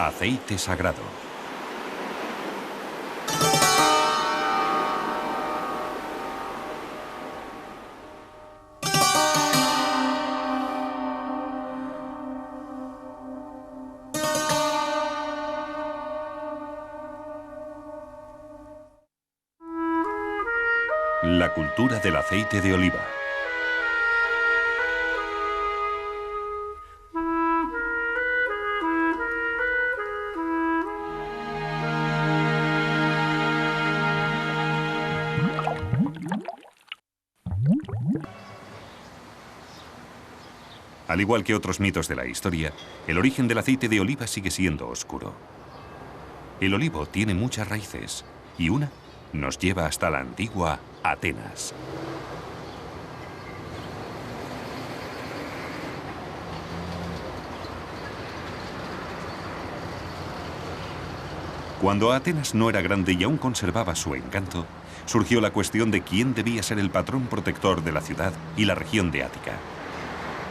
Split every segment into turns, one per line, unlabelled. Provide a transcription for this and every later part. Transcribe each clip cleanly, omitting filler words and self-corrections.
Aceite sagrado. La cultura del aceite de oliva. Al igual que otros mitos de la historia, el origen del aceite de oliva sigue siendo oscuro. El olivo tiene muchas raíces y una nos lleva hasta la antigua Atenas. Cuando Atenas no era grande y aún conservaba su encanto, surgió la cuestión de quién debía ser el patrón protector de la ciudad y la región de Ática.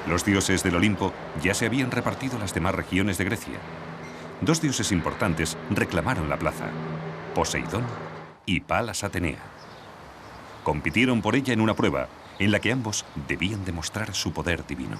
Los dioses del Olimpo ya se habían repartido las demás regiones de Grecia. Dos dioses importantes reclamaron la plaza: Poseidón y Palas Atenea. Compitieron por ella en una prueba en la que ambos debían demostrar su poder divino.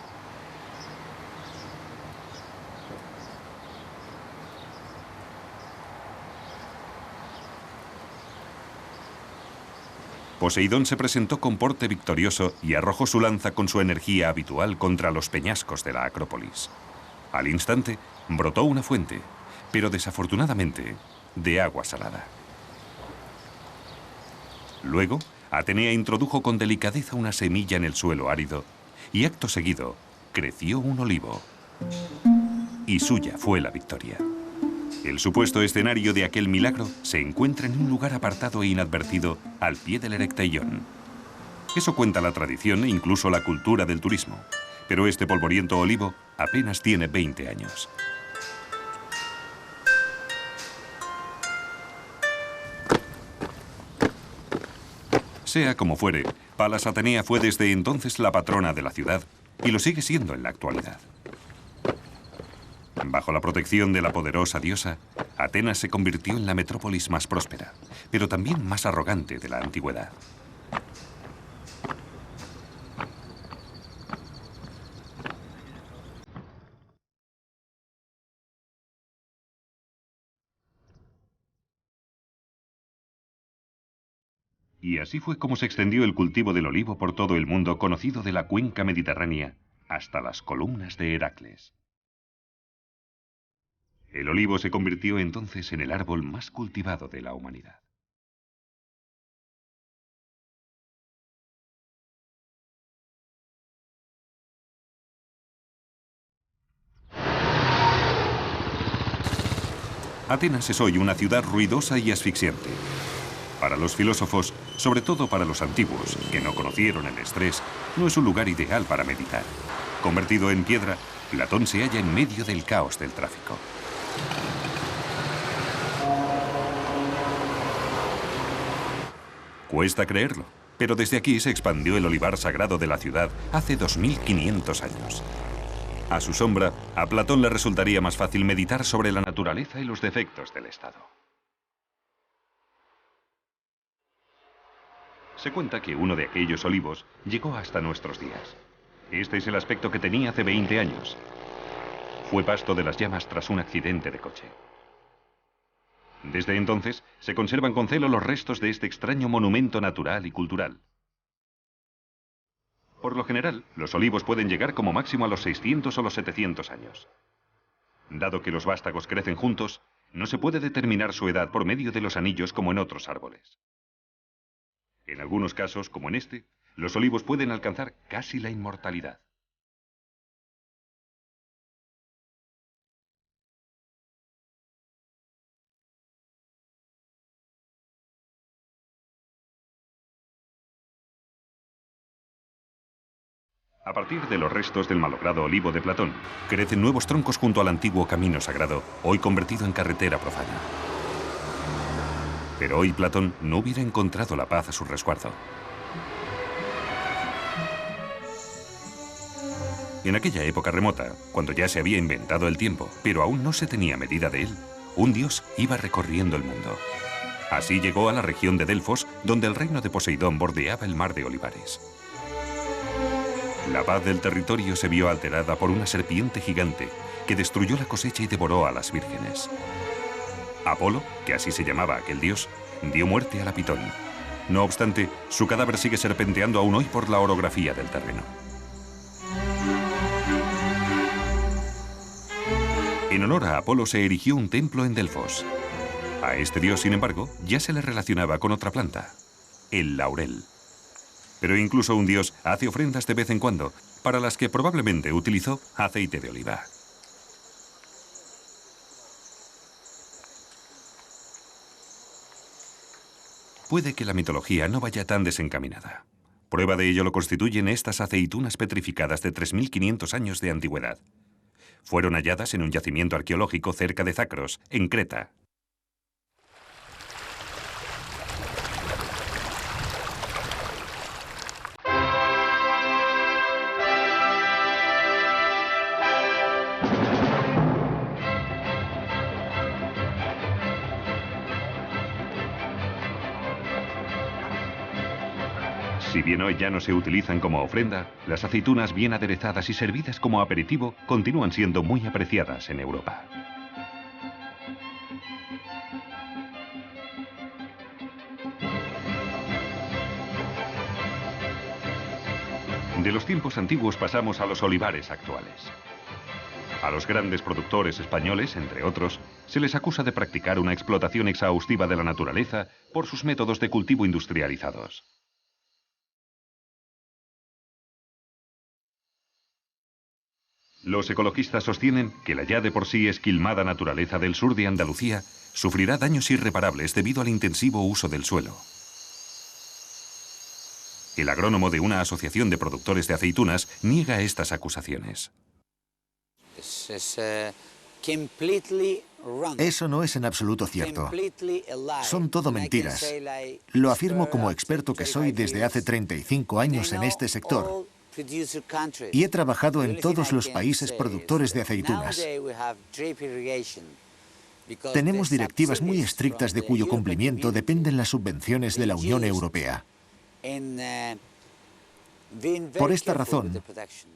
Poseidón se presentó con porte victorioso y arrojó su lanza con su energía habitual contra los peñascos de la Acrópolis. Al instante, brotó una fuente, pero desafortunadamente, de agua salada. Luego, Atenea introdujo con delicadeza una semilla en el suelo árido y acto seguido creció un olivo. Y suya fue la victoria. El supuesto escenario de aquel milagro se encuentra en un lugar apartado e inadvertido al pie del Erecteión. Eso cuenta la tradición e incluso la cultura del turismo. Pero este polvoriento olivo apenas tiene 20 años. Sea como fuere, Palas Atenea fue desde entonces la patrona de la ciudad y lo sigue siendo en la actualidad. Bajo la protección de la poderosa diosa, Atenas se convirtió en la metrópolis más próspera, pero también más arrogante de la antigüedad. Y así fue como se extendió el cultivo del olivo por todo el mundo conocido de la cuenca mediterránea hasta las columnas de Heracles. El olivo se convirtió entonces en el árbol más cultivado de la humanidad. Atenas es hoy una ciudad ruidosa y asfixiante. Para los filósofos, sobre todo para los antiguos, que no conocieron el estrés, no es un lugar ideal para meditar. Convertido en piedra, Platón se halla en medio del caos del tráfico. Cuesta creerlo, pero desde aquí se expandió el olivar sagrado de la ciudad hace 2500 años. A su sombra, a Platón le resultaría más fácil meditar sobre la naturaleza y los defectos del Estado. Se cuenta que uno de aquellos olivos llegó hasta nuestros días. Este es el aspecto que tenía hace 20 años. Fue pasto de las llamas tras un accidente de coche. Desde entonces, se conservan con celo los restos de este extraño monumento natural y cultural. Por lo general, los olivos pueden llegar como máximo a los 600 o los 700 años. Dado que los vástagos crecen juntos, no se puede determinar su edad por medio de los anillos como en otros árboles. En algunos casos, como en este, los olivos pueden alcanzar casi la inmortalidad. A partir de los restos del malogrado olivo de Platón, crecen nuevos troncos junto al antiguo camino sagrado, hoy convertido en carretera profana. Pero hoy Platón no hubiera encontrado la paz a su resguardo. En aquella época remota, cuando ya se había inventado el tiempo, pero aún no se tenía medida de él, un dios iba recorriendo el mundo. Así llegó a la región de Delfos, donde el reino de Poseidón bordeaba el mar de olivares. La paz del territorio se vio alterada por una serpiente gigante que destruyó la cosecha y devoró a las vírgenes. Apolo, que así se llamaba aquel dios, dio muerte a la pitón. No obstante, su cadáver sigue serpenteando aún hoy por la orografía del terreno. En honor a Apolo se erigió un templo en Delfos. A este dios, sin embargo, ya se le relacionaba con otra planta, el laurel. Pero incluso un dios hace ofrendas de vez en cuando, para las que probablemente utilizó aceite de oliva. Puede que la mitología no vaya tan desencaminada. Prueba de ello lo constituyen estas aceitunas petrificadas de 3.500 años de antigüedad. Fueron halladas en un yacimiento arqueológico cerca de Zacros, en Creta. Si bien hoy ya no se utilizan como ofrenda, las aceitunas bien aderezadas y servidas como aperitivo continúan siendo muy apreciadas en Europa. De los tiempos antiguos pasamos a los olivares actuales. A los grandes productores españoles, entre otros, se les acusa de practicar una explotación exhaustiva de la naturaleza por sus métodos de cultivo industrializados. Los ecologistas sostienen que la ya de por sí esquilmada naturaleza del sur de Andalucía sufrirá daños irreparables debido al intensivo uso del suelo. El agrónomo de una asociación de productores de aceitunas niega estas acusaciones.
Eso no es en absoluto cierto. Son todo mentiras. Lo afirmo como experto que soy desde hace 35 años en este sector. Y he trabajado en todos los países productores de aceitunas. Tenemos directivas muy estrictas de cuyo cumplimiento dependen las subvenciones de la Unión Europea. Por esta razón,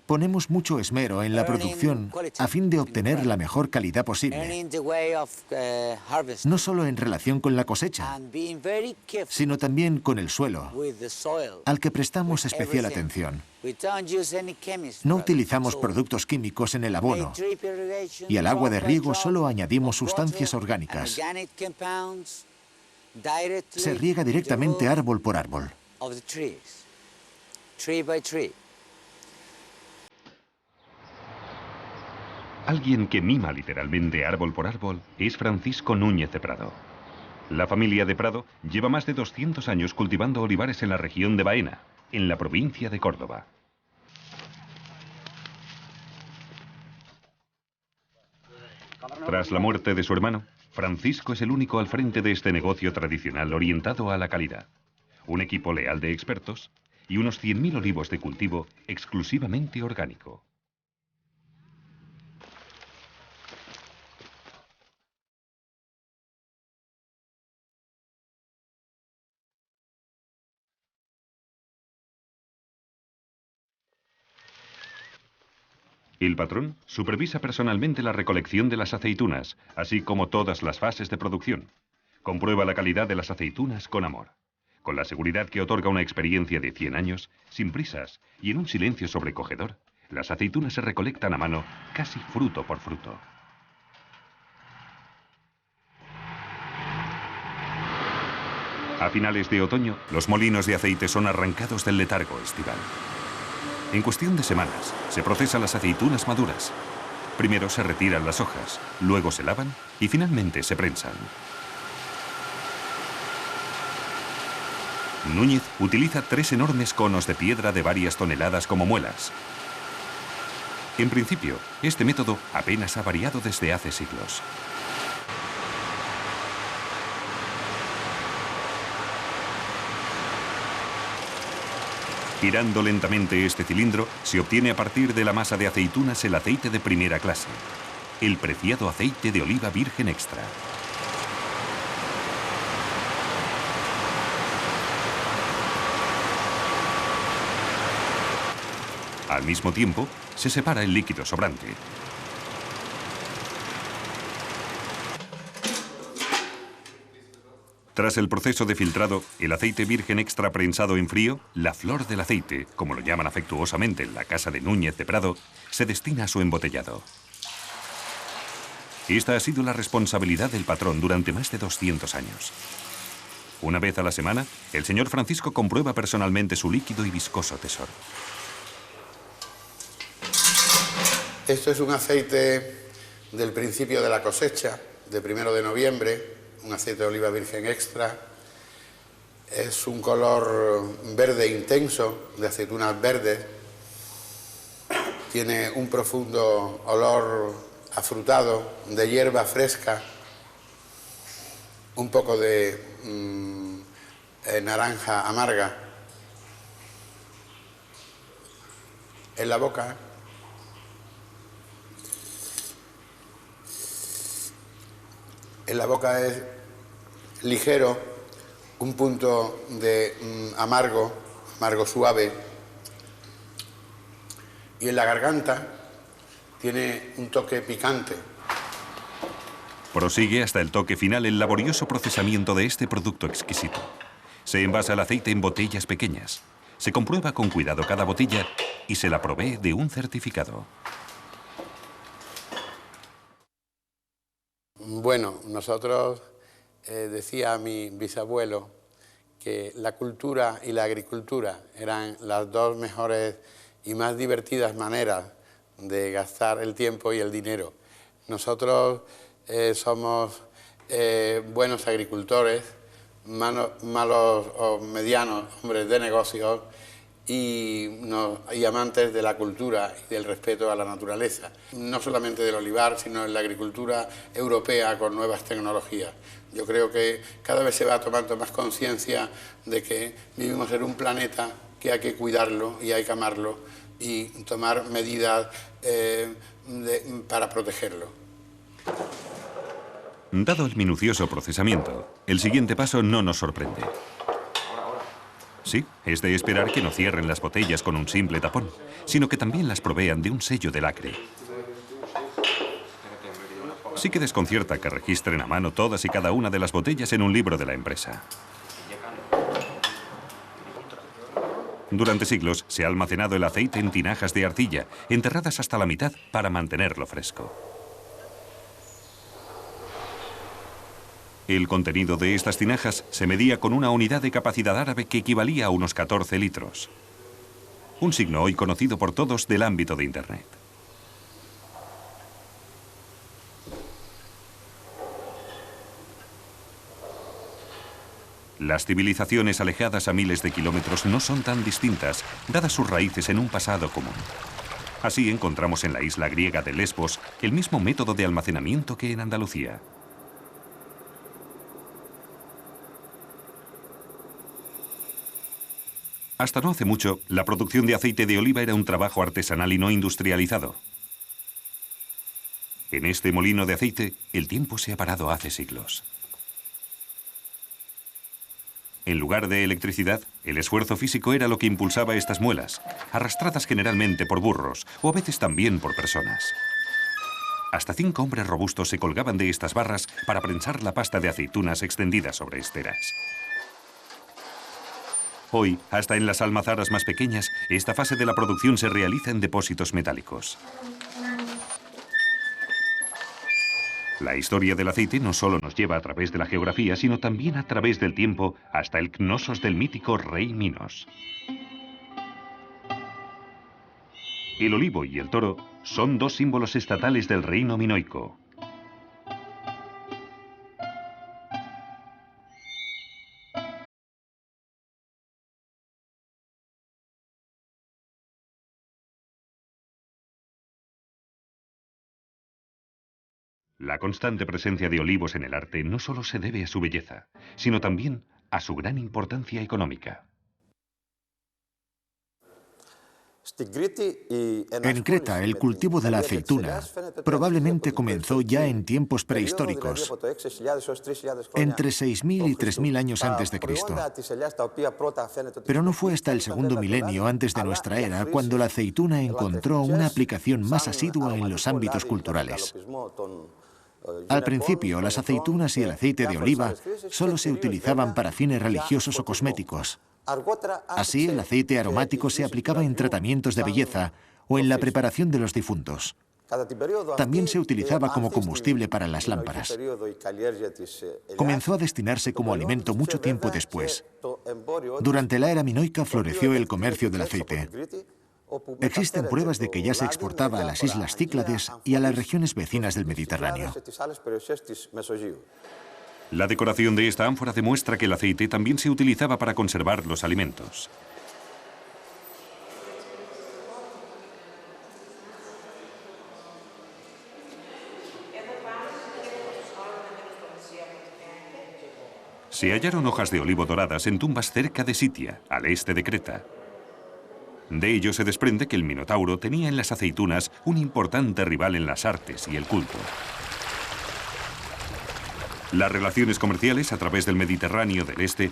ponemos mucho esmero en la producción a fin de obtener la mejor calidad posible, no solo en relación con la cosecha, sino también con el suelo, al que prestamos especial atención. No utilizamos productos químicos en el abono y al agua de riego solo añadimos sustancias orgánicas. Se riega directamente árbol por árbol.
Alguien que mima literalmente árbol por árbol es Francisco Núñez de Prado. La familia de Prado lleva más de 200 años cultivando olivares en la región de Baena, en la provincia de Córdoba. Tras la muerte de su hermano, Francisco es el único al frente de este negocio tradicional orientado a la calidad. Un equipo leal de expertos y unos 100.000 olivos de cultivo exclusivamente orgánico. El patrón supervisa personalmente la recolección de las aceitunas, así como todas las fases de producción. Comprueba la calidad de las aceitunas con amor, con la seguridad que otorga una experiencia de 100 años, sin prisas y en un silencio sobrecogedor. Las aceitunas se recolectan a mano, casi fruto por fruto. A finales de otoño, los molinos de aceite son arrancados del letargo estival. En cuestión de semanas, se procesan las aceitunas maduras. Primero se retiran las hojas, luego se lavan y finalmente se prensan. Núñez utiliza 3 enormes conos de piedra de varias toneladas como muelas. En principio, este método apenas ha variado desde hace siglos. Girando lentamente este cilindro, se obtiene a partir de la masa de aceitunas el aceite de primera clase, el preciado aceite de oliva virgen extra. Al mismo tiempo, se separa el líquido sobrante. Tras el proceso de filtrado, el aceite virgen extra prensado en frío, la flor del aceite, como lo llaman afectuosamente en la casa de Núñez de Prado, se destina a su embotellado. Esta ha sido la responsabilidad del patrón durante más de 200 años. Una vez a la semana, el señor Francisco comprueba personalmente su líquido y viscoso tesoro.
Esto es un aceite del principio de la cosecha, de 1 de noviembre, un aceite de oliva virgen extra. Es un color verde intenso, de aceitunas verdes. Tiene un profundo olor afrutado, de hierba fresca, un poco de naranja amarga. En la boca es ligero, un punto de amargo suave, y en la garganta tiene un toque picante.
Prosigue hasta el toque final el laborioso procesamiento de este producto exquisito. Se envasa el aceite en botellas pequeñas, se comprueba con cuidado cada botella y se la provee de un certificado.
Bueno, nosotros, decía mi bisabuelo, que la cultura y la agricultura eran las dos mejores y más divertidas maneras de gastar el tiempo y el dinero. Nosotros somos buenos agricultores, malos o medianos hombres de negocios y amantes de la cultura y del respeto a la naturaleza. No solamente del olivar, sino en la agricultura europea con nuevas tecnologías. Yo creo que cada vez se va tomando más conciencia de que vivimos en un planeta que hay que cuidarlo y hay que amarlo y tomar medidas para protegerlo.
Dado el minucioso procesamiento, el siguiente paso no nos sorprende. Sí, es de esperar que no cierren las botellas con un simple tapón, sino que también las provean de un sello de lacre. Sí que desconcierta que registren a mano todas y cada una de las botellas en un libro de la empresa. Durante siglos se ha almacenado el aceite en tinajas de arcilla, enterradas hasta la mitad para mantenerlo fresco. El contenido de estas tinajas se medía con una unidad de capacidad árabe que equivalía a unos 14 litros. Un signo hoy conocido por todos del ámbito de Internet. Las civilizaciones alejadas a miles de kilómetros no son tan distintas, dadas sus raíces en un pasado común. Así encontramos en la isla griega de Lesbos el mismo método de almacenamiento que en Andalucía. Hasta no hace mucho, la producción de aceite de oliva era un trabajo artesanal y no industrializado. En este molino de aceite, el tiempo se ha parado hace siglos. En lugar de electricidad, el esfuerzo físico era lo que impulsaba estas muelas, arrastradas generalmente por burros o a veces también por personas. Hasta 5 hombres robustos se colgaban de estas barras para prensar la pasta de aceitunas extendida sobre esteras. Hoy, hasta en las almazaras más pequeñas, esta fase de la producción se realiza en depósitos metálicos. La historia del aceite no solo nos lleva a través de la geografía, sino también a través del tiempo hasta el Cnosos del mítico rey Minos. El olivo y el toro son dos símbolos estatales del reino minoico. La constante presencia de olivos en el arte no solo se debe a su belleza, sino también a su gran importancia económica.
En Creta, el cultivo de la aceituna probablemente comenzó ya en tiempos prehistóricos, entre 6.000 y 3.000 años antes de Cristo. Pero no fue hasta el segundo milenio antes de nuestra era cuando la aceituna encontró una aplicación más asidua en los ámbitos culturales. Al principio, las aceitunas y el aceite de oliva solo se utilizaban para fines religiosos o cosméticos. Así, el aceite aromático se aplicaba en tratamientos de belleza o en la preparación de los difuntos. También se utilizaba como combustible para las lámparas. Comenzó a destinarse como alimento mucho tiempo después. Durante la era minoica floreció el comercio del aceite. Existen pruebas de que ya se exportaba a las islas Cíclades y a las regiones vecinas del Mediterráneo.
La decoración de esta ánfora demuestra que el aceite también se utilizaba para conservar los alimentos. Se hallaron hojas de olivo doradas en tumbas cerca de Sitia, al este de Creta. De ello se desprende que el Minotauro tenía en las aceitunas un importante rival en las artes y el culto. Las relaciones comerciales a través del Mediterráneo del Este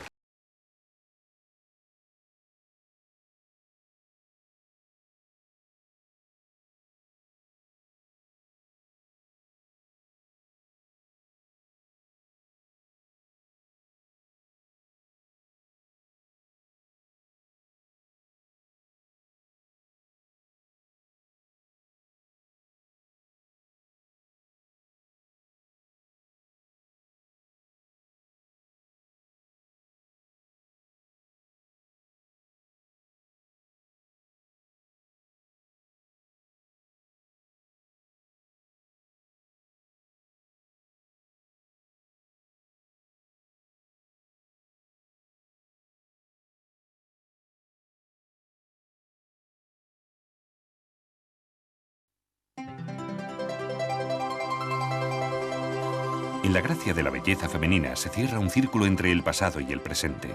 En la gracia de la belleza femenina se cierra un círculo entre el pasado y el presente.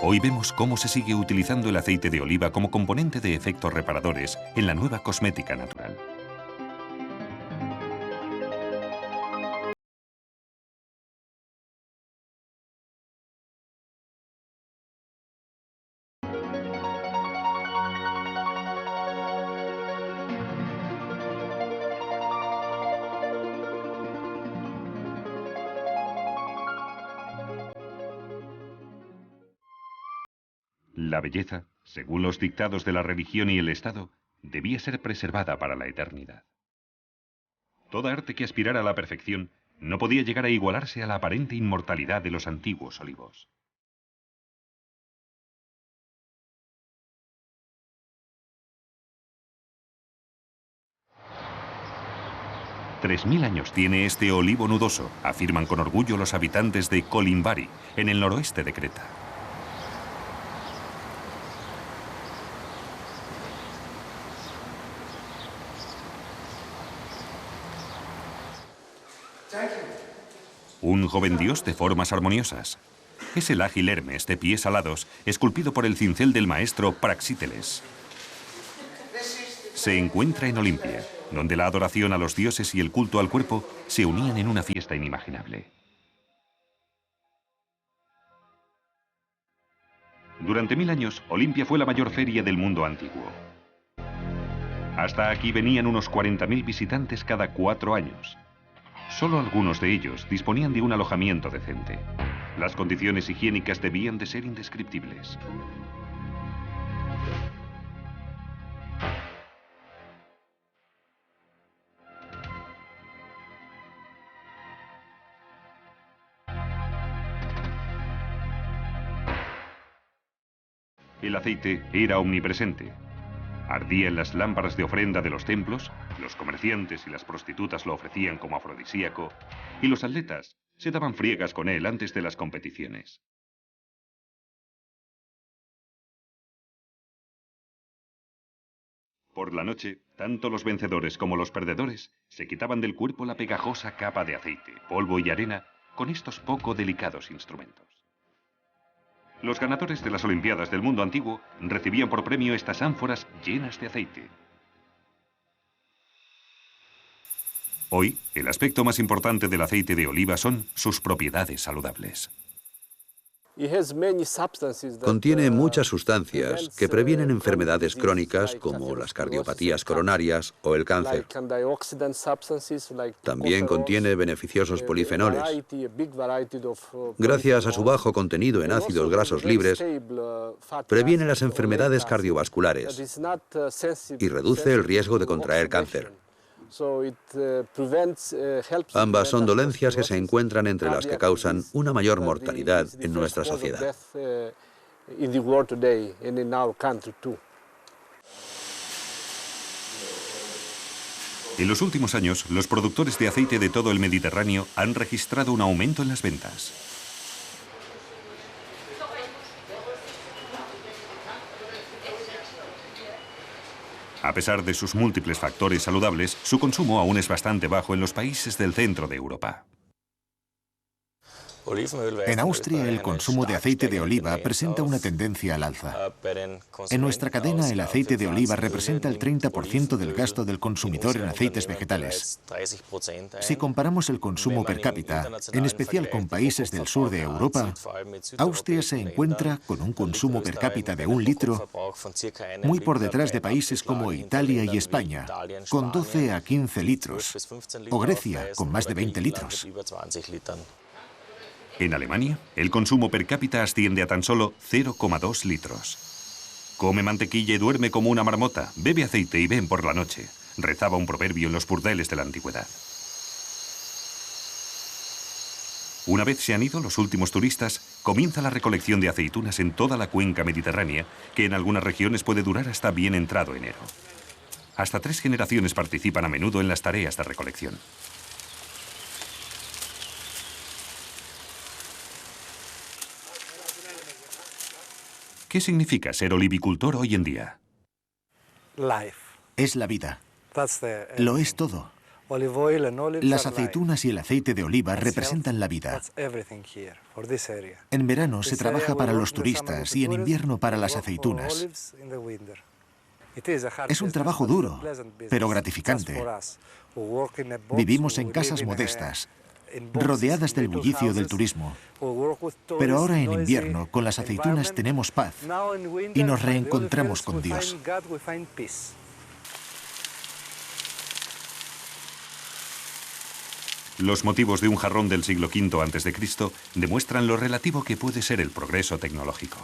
Hoy vemos cómo se sigue utilizando el aceite de oliva como componente de efectos reparadores en la nueva cosmética natural. La belleza, según los dictados de la religión y el Estado, debía ser preservada para la eternidad. Toda arte que aspirara a la perfección no podía llegar a igualarse a la aparente inmortalidad de los antiguos olivos. «3.000 años tiene este olivo nudoso», afirman con orgullo los habitantes de Kolimbari, en el noroeste de Creta. Un joven dios de formas armoniosas. Es el ágil Hermes de pies alados, esculpido por el cincel del maestro Praxíteles. Se encuentra en Olimpia, donde la adoración a los dioses y el culto al cuerpo se unían en una fiesta inimaginable. Durante 1000 años, Olimpia fue la mayor feria del mundo antiguo. Hasta aquí venían unos 40.000 visitantes cada 4 años. Solo algunos de ellos disponían de un alojamiento decente. Las condiciones higiénicas debían de ser indescriptibles. El aceite era omnipresente. Ardía en las lámparas de ofrenda de los templos, los comerciantes y las prostitutas lo ofrecían como afrodisíaco, y los atletas se daban friegas con él antes de las competiciones. Por la noche, tanto los vencedores como los perdedores se quitaban del cuerpo la pegajosa capa de aceite, polvo y arena con estos poco delicados instrumentos. Los ganadores de las Olimpiadas del mundo antiguo recibían por premio estas ánforas llenas de aceite. Hoy, el aspecto más importante del aceite de oliva son sus propiedades saludables.
Contiene muchas sustancias que previenen enfermedades crónicas como las cardiopatías coronarias o el cáncer. También contiene beneficiosos polifenoles. Gracias a su bajo contenido en ácidos grasos libres, previene las enfermedades cardiovasculares y reduce el riesgo de contraer cáncer. Ambas son dolencias que se encuentran entre las que causan una mayor mortalidad en nuestra sociedad.
En los últimos años, los productores de aceite de todo el Mediterráneo han registrado un aumento en las ventas. A pesar de sus múltiples factores saludables, su consumo aún es bastante bajo en los países del centro de Europa.
En Austria, el consumo de aceite de oliva presenta una tendencia al alza. En nuestra cadena, el aceite de oliva representa el 30% del gasto del consumidor en aceites vegetales. Si comparamos el consumo per cápita, en especial con países del sur de Europa, Austria se encuentra con un consumo per cápita de 1 litro muy por detrás de países como Italia y España, con 12 a 15 litros, o Grecia, con más de 20 litros.
En Alemania, el consumo per cápita asciende a tan solo 0,2 litros. Come mantequilla y duerme como una marmota, bebe aceite y ven por la noche, rezaba un proverbio en los burdeles de la antigüedad. Una vez se han ido los últimos turistas, comienza la recolección de aceitunas en toda la cuenca mediterránea, que en algunas regiones puede durar hasta bien entrado enero. Hasta 3 generaciones participan a menudo en las tareas de recolección. ¿Qué significa ser olivicultor hoy en día?
Es la vida. Lo es todo. Las aceitunas y el aceite de oliva representan la vida. En verano se trabaja para los turistas y en invierno para las aceitunas. Es un trabajo duro, pero gratificante. Vivimos en casas modestas, rodeadas del bullicio del turismo. Pero ahora en invierno, con las aceitunas tenemos paz y nos reencontramos con Dios.
Los motivos de un jarrón del siglo V a.C. demuestran lo relativo que puede ser el progreso tecnológico.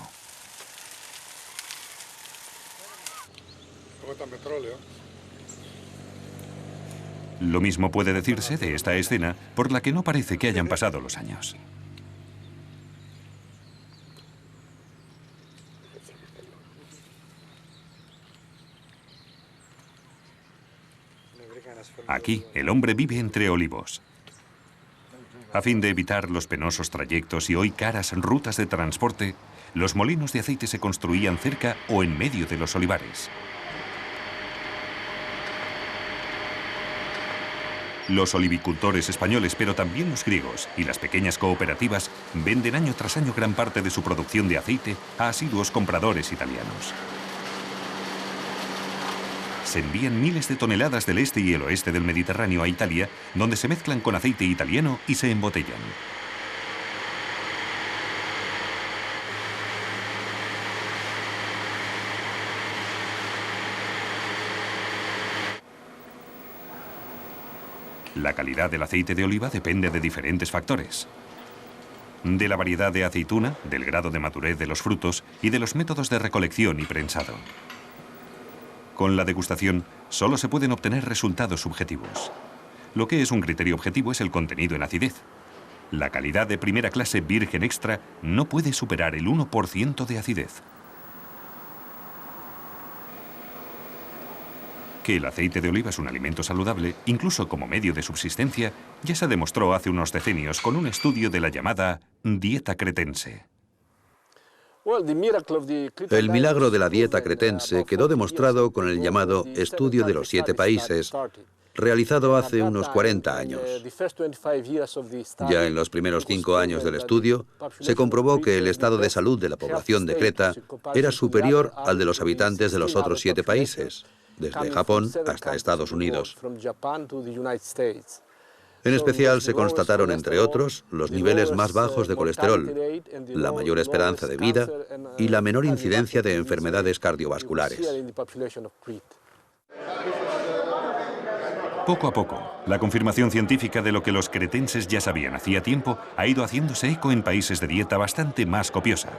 Lo mismo puede decirse de esta escena, por la que no parece que hayan pasado los años. Aquí, el hombre vive entre olivos. A fin de evitar los penosos trayectos y hoy caras rutas de transporte, los molinos de aceite se construían cerca o en medio de los olivares. Los olivicultores españoles, pero también los griegos y las pequeñas cooperativas, venden año tras año gran parte de su producción de aceite a asiduos compradores italianos. Se envían miles de toneladas del este y el oeste del Mediterráneo a Italia, donde se mezclan con aceite italiano y se embotellan. La calidad del aceite de oliva depende de diferentes factores. De la variedad de aceituna, del grado de madurez de los frutos y de los métodos de recolección y prensado. Con la degustación, solo se pueden obtener resultados subjetivos. Lo que es un criterio objetivo es el contenido en acidez. La calidad de primera clase virgen extra no puede superar el 1% de acidez. Que el aceite de oliva es un alimento saludable, incluso como medio de subsistencia, ya se demostró hace unos decenios con un estudio de la llamada dieta cretense.
El milagro de la dieta cretense quedó demostrado con el llamado Estudio de los 7 países, realizado hace unos 40 años. Ya en los primeros 5 años del estudio, se comprobó que el estado de salud de la población de Creta era superior al de los habitantes de los otros 7 países, desde Japón hasta Estados Unidos. En especial se constataron, entre otros, los niveles más bajos de colesterol, la mayor esperanza de vida y la menor incidencia de enfermedades cardiovasculares.
Poco a poco, la confirmación científica de lo que los cretenses ya sabían hacía tiempo ha ido haciéndose eco en países de dieta bastante más copiosa.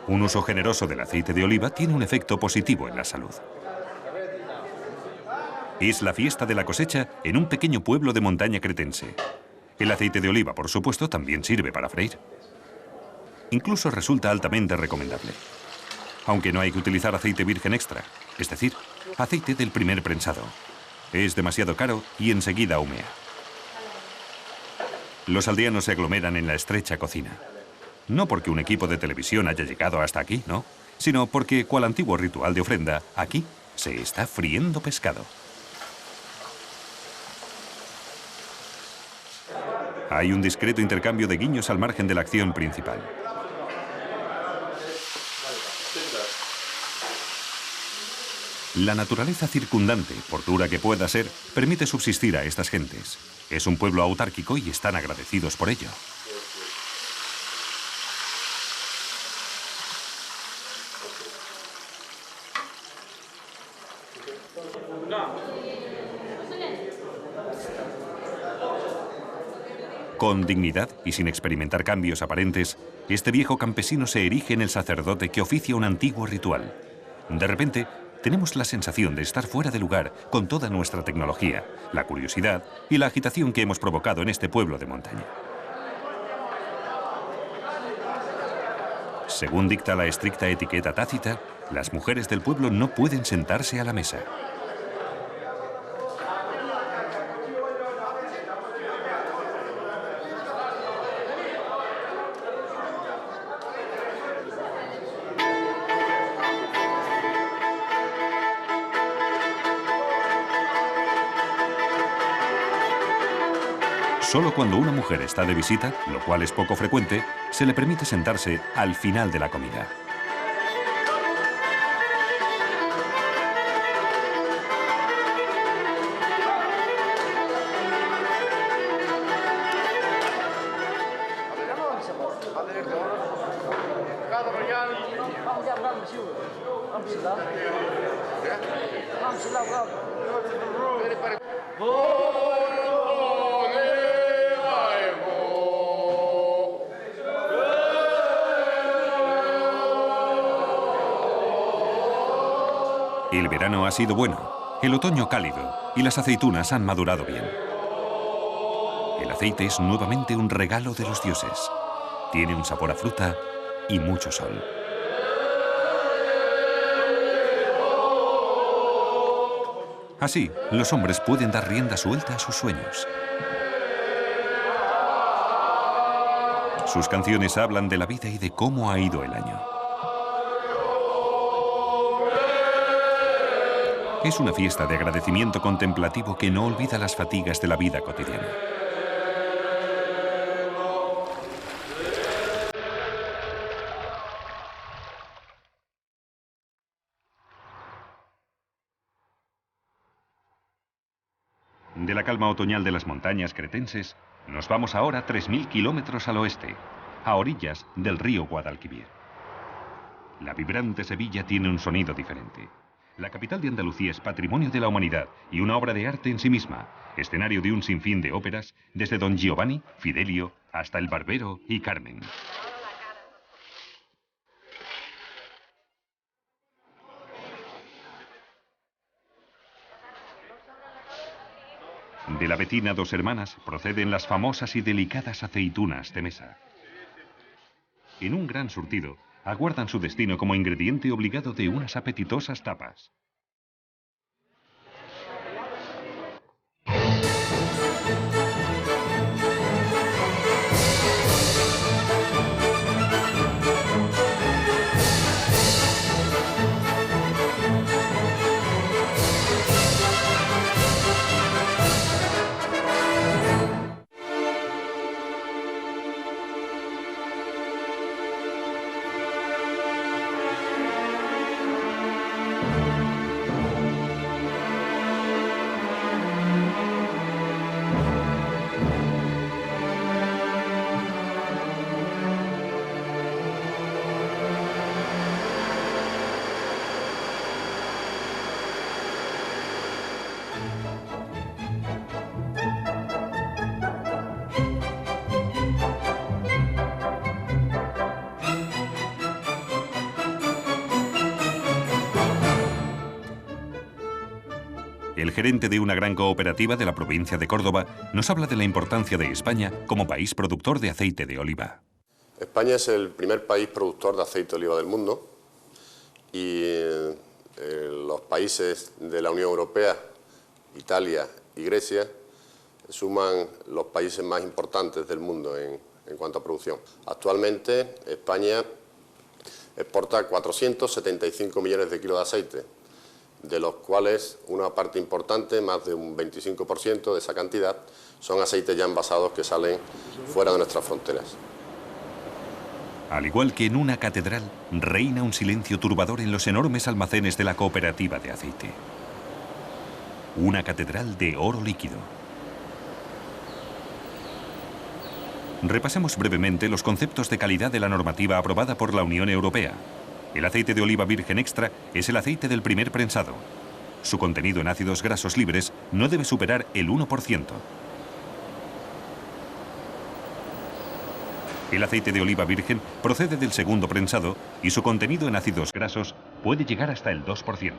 Un uso generoso del aceite de oliva tiene un efecto positivo en la salud. Es la fiesta de la cosecha en un pequeño pueblo de montaña cretense. El aceite de oliva, por supuesto, también sirve para freír. Incluso resulta altamente recomendable. Aunque no hay que utilizar aceite virgen extra, es decir, aceite del primer prensado. Es demasiado caro y enseguida humea. Los aldeanos se aglomeran en la estrecha cocina. No porque un equipo de televisión haya llegado hasta aquí, no, sino porque, cual antiguo ritual de ofrenda, aquí se está friendo pescado. Hay un discreto intercambio de guiños al margen de la acción principal. La naturaleza circundante, por dura que pueda ser, permite subsistir a estas gentes. Es un pueblo autárquico y están agradecidos por ello. Con dignidad y sin experimentar cambios aparentes, este viejo campesino se erige en el sacerdote que oficia un antiguo ritual. De repente, tenemos la sensación de estar fuera de lugar con toda nuestra tecnología, la curiosidad y la agitación que hemos provocado en este pueblo de montaña. Según dicta la estricta etiqueta tácita, las mujeres del pueblo no pueden sentarse a la mesa. Solo cuando una mujer está de visita, lo cual es poco frecuente, se le permite sentarse al final de la comida. El verano ha sido bueno, el otoño cálido y las aceitunas han madurado bien. El aceite es nuevamente un regalo de los dioses. Tiene un sabor a fruta y mucho sol. Así, los hombres pueden dar rienda suelta a sus sueños. Sus canciones hablan de la vida y de cómo ha ido el año. Es una fiesta de agradecimiento contemplativo que no olvida las fatigas de la vida cotidiana. De la calma otoñal de las montañas cretenses, nos vamos ahora 3.000 kilómetros al oeste, a orillas del río Guadalquivir. La vibrante Sevilla tiene un sonido diferente. La capital de Andalucía es patrimonio de la humanidad y una obra de arte en sí misma, escenario de un sinfín de óperas, desde Don Giovanni, Fidelio, hasta El Barbero y Carmen. De la vecina Dos Hermanas proceden las famosas y delicadas aceitunas de mesa. En un gran surtido, aguardan su destino como ingrediente obligado de unas apetitosas tapas. el gerente de una gran cooperativa de la provincia de Córdoba nos habla de la importancia de España como país productor de aceite de oliva.
España es el primer país productor de aceite de oliva del mundo y los países de la Unión Europea, Italia y Grecia, suman los países más importantes del mundo en cuanto a producción. Actualmente España exporta 475 millones de kilos de aceite, de los cuales una parte importante, más de un 25% de esa cantidad, son aceites ya envasados que salen fuera de nuestras fronteras.
Al igual que en una catedral, reina un silencio turbador en los enormes almacenes de la cooperativa de aceite. Una catedral de oro líquido. Repasemos brevemente los conceptos de calidad de la normativa aprobada por la Unión Europea. El aceite de oliva virgen extra es el aceite del primer prensado. Su contenido en ácidos grasos libres no debe superar el 1%. El aceite de oliva virgen procede del segundo prensado y su contenido en ácidos grasos puede llegar hasta el 2%.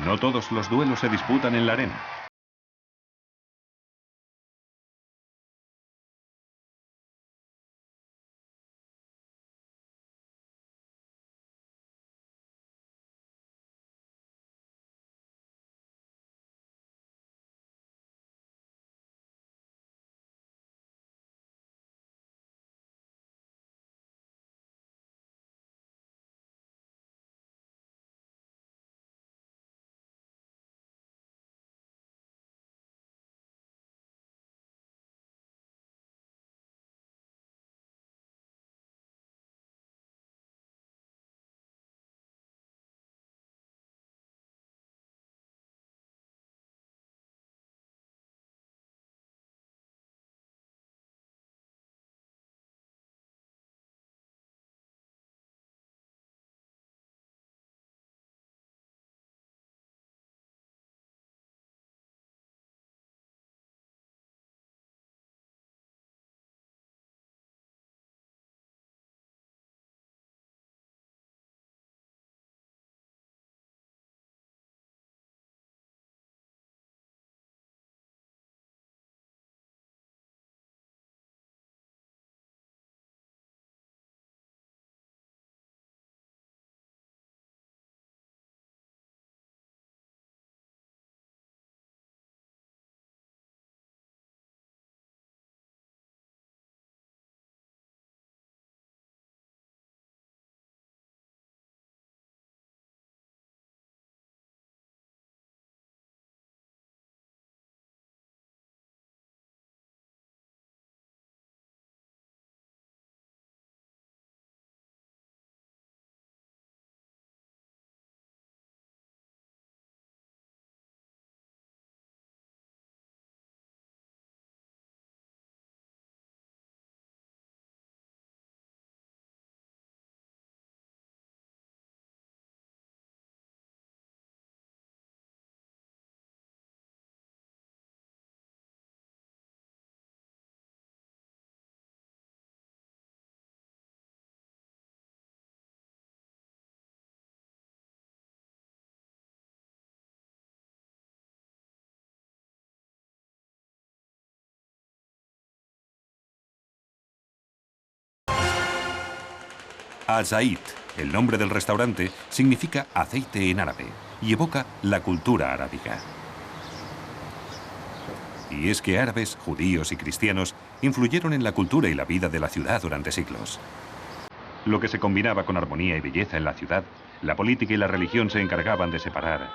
No todos los duelos se disputan en la arena. Azait, el nombre del restaurante, significa aceite en árabe y evoca la cultura arábiga. Y es que árabes, judíos y cristianos influyeron en la cultura y la vida de la ciudad durante siglos. Lo que se combinaba con armonía y belleza en la ciudad, la política y la religión se encargaban de separar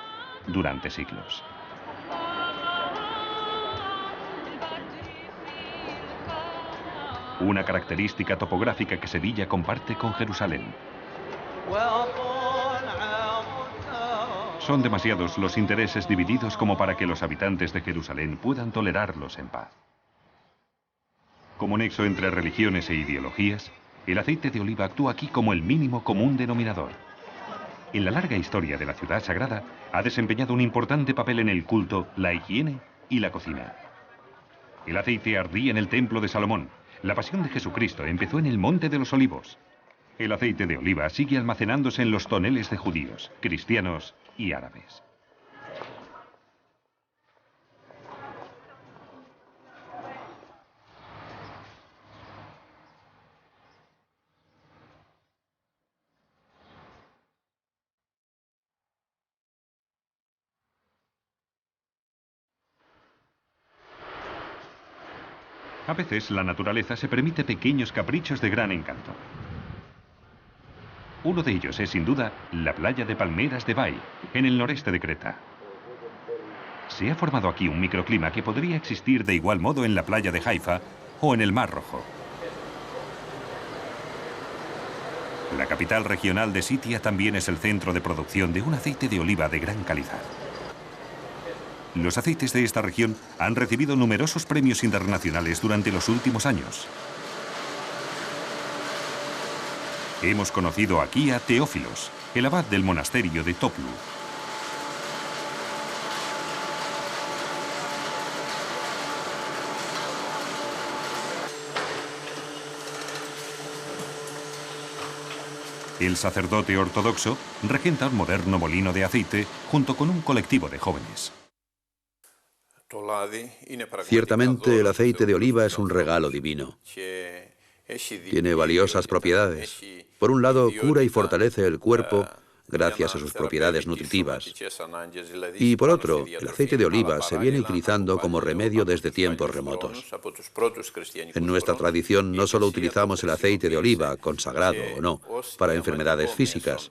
durante siglos. una característica topográfica que Sevilla comparte con Jerusalén. Son demasiados los intereses divididos como para que los habitantes de Jerusalén puedan tolerarlos en paz. Como nexo entre religiones e ideologías, el aceite de oliva actúa aquí como el mínimo común denominador. En la larga historia de la ciudad sagrada, ha desempeñado un importante papel en el culto, la higiene y la cocina. El aceite ardía en el templo de Salomón. La pasión de Jesucristo empezó en el Monte de los Olivos. El aceite de oliva sigue almacenándose en los toneles de judíos, cristianos y árabes. A veces la naturaleza se permite pequeños caprichos de gran encanto. Uno de ellos es, sin duda, la playa de Palmeras de Bai, en el noreste de Creta. Se ha formado aquí un microclima que podría existir de igual modo en la playa de Haifa o en el Mar Rojo. La capital regional de Sitia también es el centro de producción de un aceite de oliva de gran calidad. Los aceites de esta región han recibido numerosos premios internacionales durante los últimos años. Hemos conocido aquí a Teófilos, el abad del monasterio de Toplu. El sacerdote ortodoxo regenta un moderno molino de aceite junto con un colectivo de jóvenes.
Ciertamente el aceite de oliva es un regalo divino. Tiene valiosas propiedades. Por un lado, cura y fortalece el cuerpo gracias a sus propiedades nutritivas. Y por otro, el aceite de oliva se viene utilizando como remedio desde tiempos remotos. En nuestra tradición no solo utilizamos el aceite de oliva, consagrado o no, para enfermedades físicas.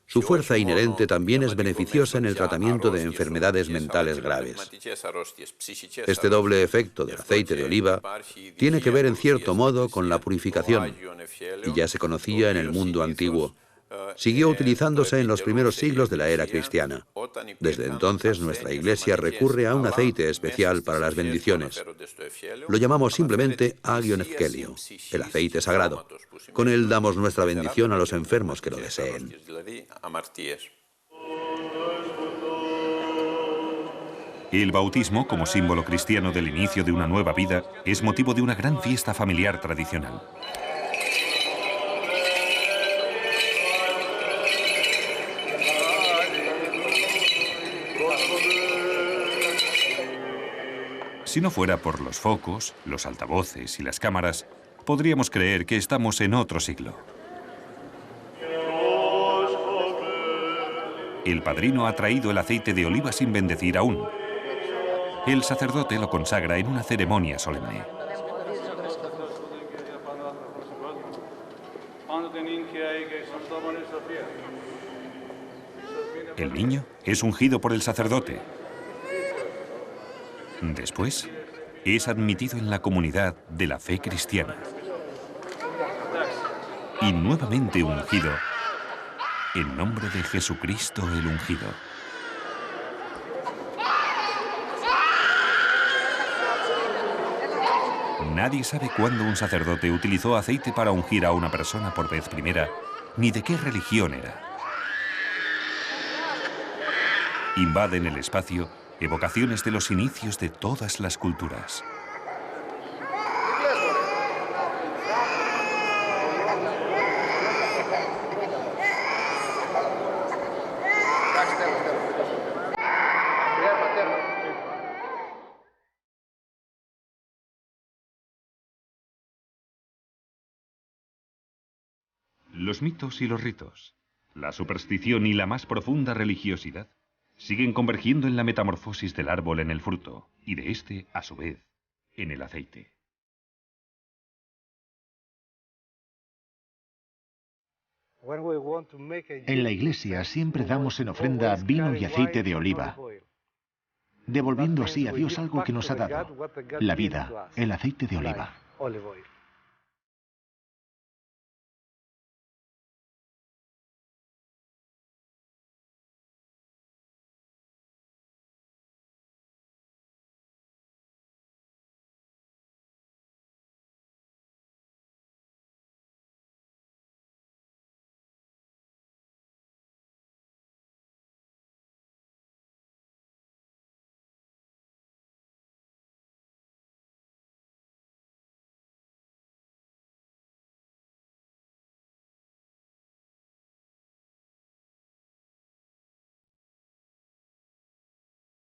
Su fuerza inherente también es beneficiosa en el tratamiento de enfermedades mentales graves. Este doble efecto del aceite de oliva tiene que ver en cierto modo con la purificación, y ya se conocía en el mundo antiguo. Siguió utilizándose en los primeros siglos de la era cristiana. Desde entonces, nuestra Iglesia recurre a un aceite especial para las bendiciones. Lo llamamos simplemente Agion Evkelio, el aceite sagrado. Con él damos nuestra bendición a los enfermos que lo deseen.
El bautismo, como símbolo cristiano del inicio de una nueva vida, es motivo de una gran fiesta familiar tradicional. Si no fuera por los focos, los altavoces y las cámaras, podríamos creer que estamos en otro siglo. El padrino ha traído el aceite de oliva sin bendecir aún. El sacerdote lo consagra en una ceremonia solemne. El niño es ungido por el sacerdote. Después, es admitido en la comunidad de la fe cristiana. Y nuevamente ungido en nombre de Jesucristo el ungido. Nadie sabe cuándo un sacerdote utilizó aceite para ungir a una persona por vez primera, ni de qué religión era. Invaden el espacio evocaciones de los inicios de todas las culturas. Los mitos y los ritos, la superstición y la más profunda religiosidad siguen convergiendo en la metamorfosis del árbol en el fruto, y de este, a su vez, en el aceite.
En la iglesia siempre damos en ofrenda vino y aceite de oliva, devolviendo así a Dios algo que nos ha dado, la vida, el aceite de oliva.